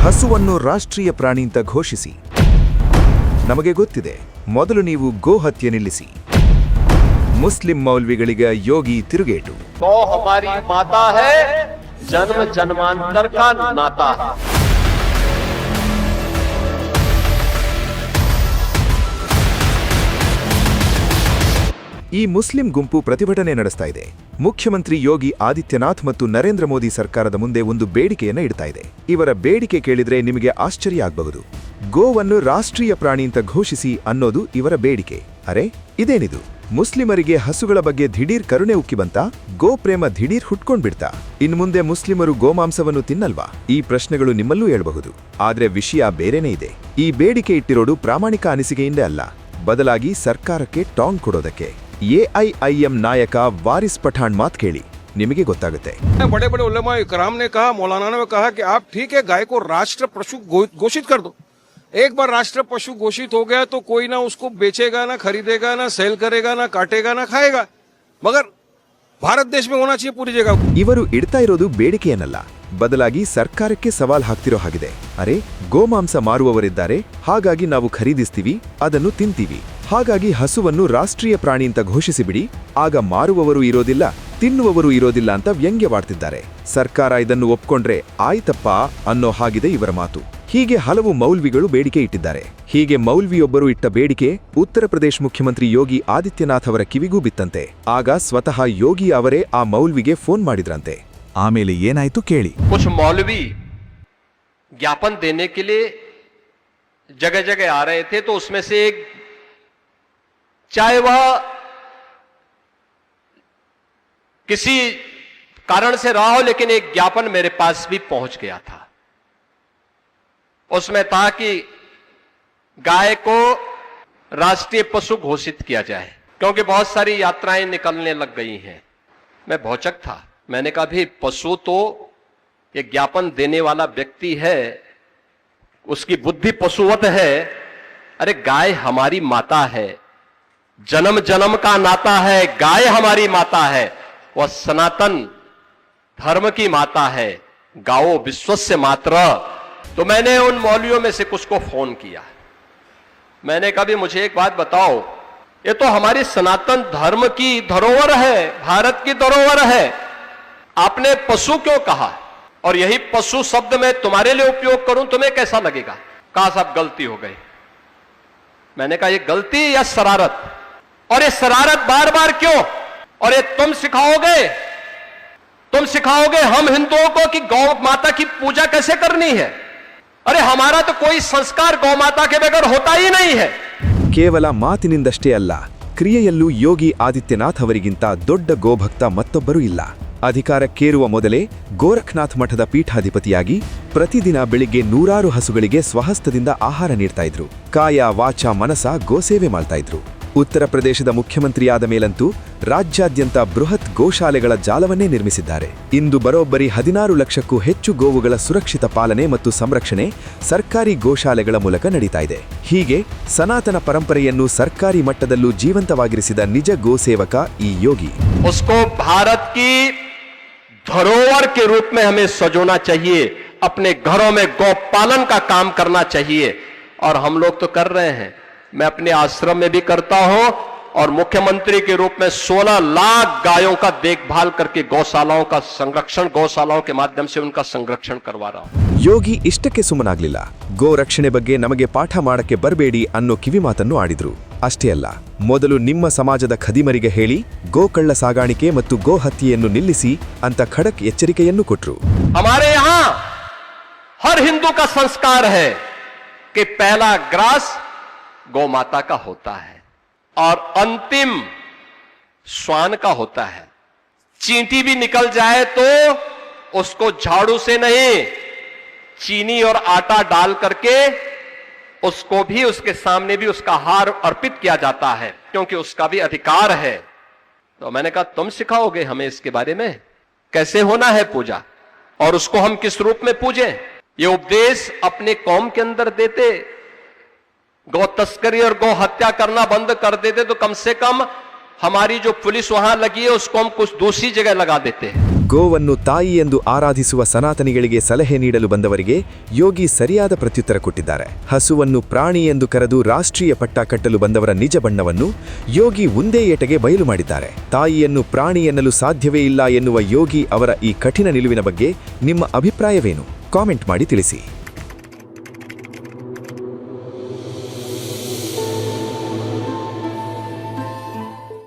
ಹಸುವನ್ನು ರಾಷ್ಟ್ರೀಯ ಪ್ರಾಣಿ ಅಂತ ಘೋಷಿಸಿ. ನಮಗೆ ಗೊತ್ತಿದೆ, ಮೊದಲು ನೀವು ಗೋ ಹತ್ಯೆ ನಿಲ್ಲಿಸಿ. ಮುಸ್ಲಿಂ ಮೌಲ್ವಿಗಳಿಗೆ ಯೋಗಿ ತಿರುಗೇಟು. गौ हमारी माता है, जन्म जन्मांतर का नाता है. ಈ ಮುಸ್ಲಿಂ ಗುಂಪು ಪ್ರತಿಭಟನೆ ನಡೆಸ್ತಾ ಇದೆ. ಮುಖ್ಯಮಂತ್ರಿ ಯೋಗಿ ಆದಿತ್ಯನಾಥ್ ಮತ್ತು ನರೇಂದ್ರ ಮೋದಿ ಸರ್ಕಾರದ ಮುಂದೆ ಒಂದು ಬೇಡಿಕೆಯನ್ನ ಇಡ್ತಾ ಇದೆ. ಇವರ ಬೇಡಿಕೆ ಕೇಳಿದ್ರೆ ನಿಮಗೆ ಆಶ್ಚರ್ಯ ಆಗಬಹುದು. ಗೋವನ್ನು ರಾಷ್ಟ್ರೀಯ ಪ್ರಾಣಿ ಅಂತ ಘೋಷಿಸಿ ಅನ್ನೋದು ಇವರ ಬೇಡಿಕೆ. ಅರೆ, ಇದೇನಿದು? ಮುಸ್ಲಿಮರಿಗೆ ಹಸುಗಳ ಬಗ್ಗೆ ದಿಢೀರ್ ಕರುಣೆ ಉಕ್ಕಿ ಬಂತ? ಗೋ ಪ್ರೇಮ ದಿಢೀರ್ ಹುಟ್ಕೊಂಡ್ಬಿಡ್ತಾ? ಇನ್ನು ಮುಂದೆ ಮುಸ್ಲಿಮರು ಗೋಮಾಂಸವನ್ನು ತಿನ್ನಲ್ವಾ? ಈ ಪ್ರಶ್ನೆಗಳು ನಿಮ್ಮಲ್ಲೂ ಏಳಬಹುದು. ಆದ್ರೆ ವಿಷಯ ಬೇರೆನೇ ಇದೆ. ಈ ಬೇಡಿಕೆ ಇಟ್ಟಿರೋದು ಪ್ರಾಮಾಣಿಕ ಅನಿಸಿಕೆಯಿಂದ ಅಲ್ಲ, ಬದಲಾಗಿ ಸರ್ಕಾರಕ್ಕೆ ಟಾಂಗ್ ಕೊಡೋದಕ್ಕೆ. एआईआईएम नायक वारिस पठान मात केली, निಮಗೆ ಗೊತ್ತಾಗುತ್ತೆ. बड़े बड़े उलमा इकराम ने कहा, मौलाना ने कहा कि आप ठीक है गाय को राष्ट्र पशु घोषित कर दो. एक बार राष्ट्र पशु घोषित हो गया तो कोई ना उसको बेचेगा, ना खरीदेगा, ना सेल करेगा, ना काटेगा, ना खाएगा. मगर भारत देश में होना चाहिए पूरी जगह. ಇವರು ಇಡ್ತಾ ಇರೋದು ಬೇಡಿಕೆಯನ್ನಲ್ಲ, ಬದಲಾಗಿ ಸರ್ಕಾರಕ್ಕೆ ಸವಾಲ್ ಹಾಕ್ತಿರೋ ಹಾಗಿದೆ. ಅರೆ, ಗೋಮಾಂಸ ಮಾರುವವರಿದ್ದಾರೆ, ಹಾಗಾಗಿ ನಾವು ಖರೀದಿಸ್ತೀವಿ, ಅದನ್ನು ತಿಂತೀವಿ. ಹಾಗಾಗಿ ಹಸುವನ್ನು ರಾಷ್ಟ್ರೀಯ ಪ್ರಾಣಿ ಅಂತ ಘೋಷಿಸಿಬಿಡಿ, ಆಗ ಮಾರುವವರು ಇರೋದಿಲ್ಲ, ತಿನ್ನುವವರು ಇರೋದಿಲ್ಲ ಅಂತ ವ್ಯಂಗ್ಯವಾಡ್ತಿದ್ದಾರೆ. ಸರ್ಕಾರ ಇದನ್ನು ಒಪ್ಕೊಂಡ್ರೆ ಆಯ್ತಪ್ಪ ಅನ್ನೋ ಹಾಗಿದೆ ಇವರ ಮಾತು. ಹೀಗೆ ಹಲವು ಮೌಲ್ವಿಗಳು ಬೇಡಿಕೆ ಇಟ್ಟಿದ್ದಾರೆ. ಹೀಗೆ ಮೌಲ್ವಿಯೊಬ್ಬರು ಇಟ್ಟ ಬೇಡಿಕೆ ಉತ್ತರ ಪ್ರದೇಶ ಮುಖ್ಯಮಂತ್ರಿ ಯೋಗಿ ಆದಿತ್ಯನಾಥ್ ಅವರ ಕಿವಿಗೂ ಬಿತ್ತಂತೆ. ಆಗ ಸ್ವತಃ ಯೋಗಿ ಅವರೇ ಆ ಮೌಲ್ವಿಗೆ ಫೋನ್ ಮಾಡಿದ್ರಂತೆ. ಆಮೇಲೆ ಏನಾಯ್ತು ಕೇಳಿ. कुछ मौलवी ज्ञापन देने के लिए जगह जगह आ रहे थे, तो उसमें से एक, चाहे वह किसी कारण से रहा हो, लेकिन एक ज्ञापन मेरे पास भी पहुंच गया था. उसमें था कि गाय को राष्ट्रीय पशु घोषित किया जाए, क्योंकि बहुत सारी यात्राएं निकलने लग गई हैं. मैं भौचक था. मैंने कहा भी पशु तो ये ज्ञापन देने वाला व्यक्ति है, उसकी बुद्धि पशुवत है. अरे गाय हमारी माता है, जन्म जन्म का नाता है. गाय हमारी माता है, वह सनातन धर्म की माता है. गाओ विश्वस्य मात्र. तो मैंने उन मौलवियों में से कुछ को फोन किया. मैंने कहा भी मुझे एक बात बताओ, ये तो हमारी सनातन धर्म की धरोहर है, भारत की धरोहर है. आपने पशु क्यों कहा? और यही पशु शब्द मैं तुम्हारे लिए उपयोग करूं, तुम्हें कैसा लगेगा? कहा साहब गलती हो गई. मैंने कहा ये गलती या शरारत? और ये शरारत बार बार क्यों? और ये तुम सिखाओगे हम हिंदुओं को कि गौ माता की पूजा कैसे करनी है? अरे हमारा तो कोई संस्कार गौ माता के बगैर होता ही नहीं है. ಕೇವಲ ಮಾತಿನಿಂದಷ್ಟೇ ಅಲ್ಲ, ಕ್ರಿಯೆಯಲ್ಲೂ ಯೋಗಿ ಆದಿತ್ಯನಾಥ್ ಅವರಿಗಿಂತ ದೊಡ್ಡ ಗೋಭಕ್ತ ಮತ್ತೊಬ್ಬರೂ ಇಲ್ಲ. ಅಧಿಕಾರಕ್ಕೇರುವ ಮೊದಲೇ ಗೋರಖ್ನಾಥ್ ಮಠದ ಪೀಠಾಧಿಪತಿಯಾಗಿ ಪ್ರತಿದಿನ ಬೆಳಿಗ್ಗೆ ನೂರಾರು ಹಸುಗಳಿಗೆ ಸ್ವಹಸ್ತದಿಂದ ಆಹಾರ ನೀಡ್ತಾ ಇದ್ರು. ಕಾಯ ವಾಚ ಮನಸ ಗೋಸೇವೆ ಮಾಡ್ತಾ ಇದ್ರು. ಉತ್ತರ ಪ್ರದೇಶದ ಮುಖ್ಯಮಂತ್ರಿಯಾದ ಮೇಲಂತೂ ರಾಜ್ಯಾದ್ಯಂತ ಬೃಹತ್ ಗೋಶಾಲೆಗಳ ಜಾಲವನ್ನೇ ನಿರ್ಮಿಸಿದ್ದಾರೆ. ಇಂದು ಬರೋಬ್ಬರಿ 16 ಲಕ್ಷಕ್ಕೂ ಹೆಚ್ಚು ಗೋವುಗಳ ಸುರಕ್ಷಿತ ಪಾಲನೆ ಮತ್ತು ಸಂರಕ್ಷಣೆ ಸರ್ಕಾರಿ ಗೋಶಾಲೆಗಳ ಮೂಲಕ ನಡೀತಾ ಇದೆ. ಹೀಗೆ ಸನಾತನ ಪರಂಪರೆಯನ್ನು ಸರ್ಕಾರಿ ಮಟ್ಟದಲ್ಲೂ ಜೀವಂತವಾಗಿರಿಸಿದ ನಿಜ ಗೋಸೇವಕ ಈ ಯೋಗಿ. उसको भारत की धरोहर के रूप में हमें सजोना चाहिए. अपने घरों में गौपालन का काम करना चाहिए, और हम लोग तो कर रहे हैं. मैं अपने आश्रम में भी करता हूं, और मुख्यमंत्री के रूप में 16 लाख गायों का देखभाल करके गौशालाओं का संरक्षण, गौशालाओं के माध्यम से उनका संरक्षण करवा रहा हूं. ಯೋಗಿ ಇಷ್ಟಕ್ಕೆ ಸುಮ್ಮನಾಗ್ಲಿಲ್ಲ. ಗೋ ರಕ್ಷಣೆ ಬಗ್ಗೆ ನಮಗೆ ಪಾಠ ಮಾಡಕ್ಕೆ ಬರಬೇಡಿ ಅನ್ನೋ ಕಿವಿ ಮಾತನ್ನು ಆಡಿದ್ರು. ಅಷ್ಟೇ ಅಲ್ಲ, ಮೊದಲು ನಿಮ್ಮ ಸಮಾಜದ ಖದೀಮರಿಗೆ ಹೇಳಿ ಗೋಕಳ್ಳ ಸಾಗಾಣಿಕೆ ಮತ್ತು ಗೋ ಹತ್ಯೆಯನ್ನು ನಿಲ್ಲಿಸಿ ಅಂತ ಖಡಕ್ ಎಚ್ಚರಿಕೆಯನ್ನು ಕೊಟ್ರು. हमारे यहां हर हिंदू का संस्कार है कि पहला ग्रास गौ माता का होता है और अंतिम श्वान का होता है. चींटी भी निकल जाए तो उसको झाड़ू से नहीं, चीनी और आटा डाल करके उसको भी, उसके सामने भी उसका हार अर्पित किया जाता है, क्योंकि उसका भी अधिकार है. तो मैंने कहा तुम सिखाओगे हमें इसके बारे में कैसे होना है पूजा, और उसको हम किस रूप में पूजें? ये उपदेश अपने कौम के अंदर देते, गौ तस्करी और गौ हत्या करना बंद कर देते, तो कम से कम हमारी जो पुलिस वहां लगी है उसको हम कुछ दूसरी जगह लगा देते हैं. ಗೋವನ್ನು ತಾಯಿ ಎಂದು ಆರಾಧಿಸುವ ಸನಾತನಿಗಳಿಗೆ ಸಲಹೆ ನೀಡಲು ಬಂದವರಿಗೆ ಯೋಗಿ ಸರಿಯಾದ ಪ್ರತ್ಯುತ್ತರ ಕೊಟ್ಟಿದ್ದಾರೆ. ಹಸುವನ್ನು ಪ್ರಾಣಿ ಎಂದು ಕರೆದು ರಾಷ್ಟ್ರೀಯ ಪಟ್ಟ ಕಟ್ಟಲು ಬಂದವರ ನಿಜ ಬಣ್ಣವನ್ನು ಯೋಗಿ ಒಂದೇ ಏಟಗೆ ಬಯಲು ಮಾಡಿದ್ದಾರೆ. ತಾಯಿಯನ್ನು ಪ್ರಾಣಿ ಎನ್ನಲು ಸಾಧ್ಯವೇ ಇಲ್ಲ ಎನ್ನುವ ಯೋಗಿ ಅವರ ಈ ಕಠಿಣ ನಿಲುವಿನ ಬಗ್ಗೆ ನಿಮ್ಮ ಅಭಿಪ್ರಾಯವೇನು? ಕಾಮೆಂಟ್ ಮಾಡಿ ತಿಳಿಸಿ.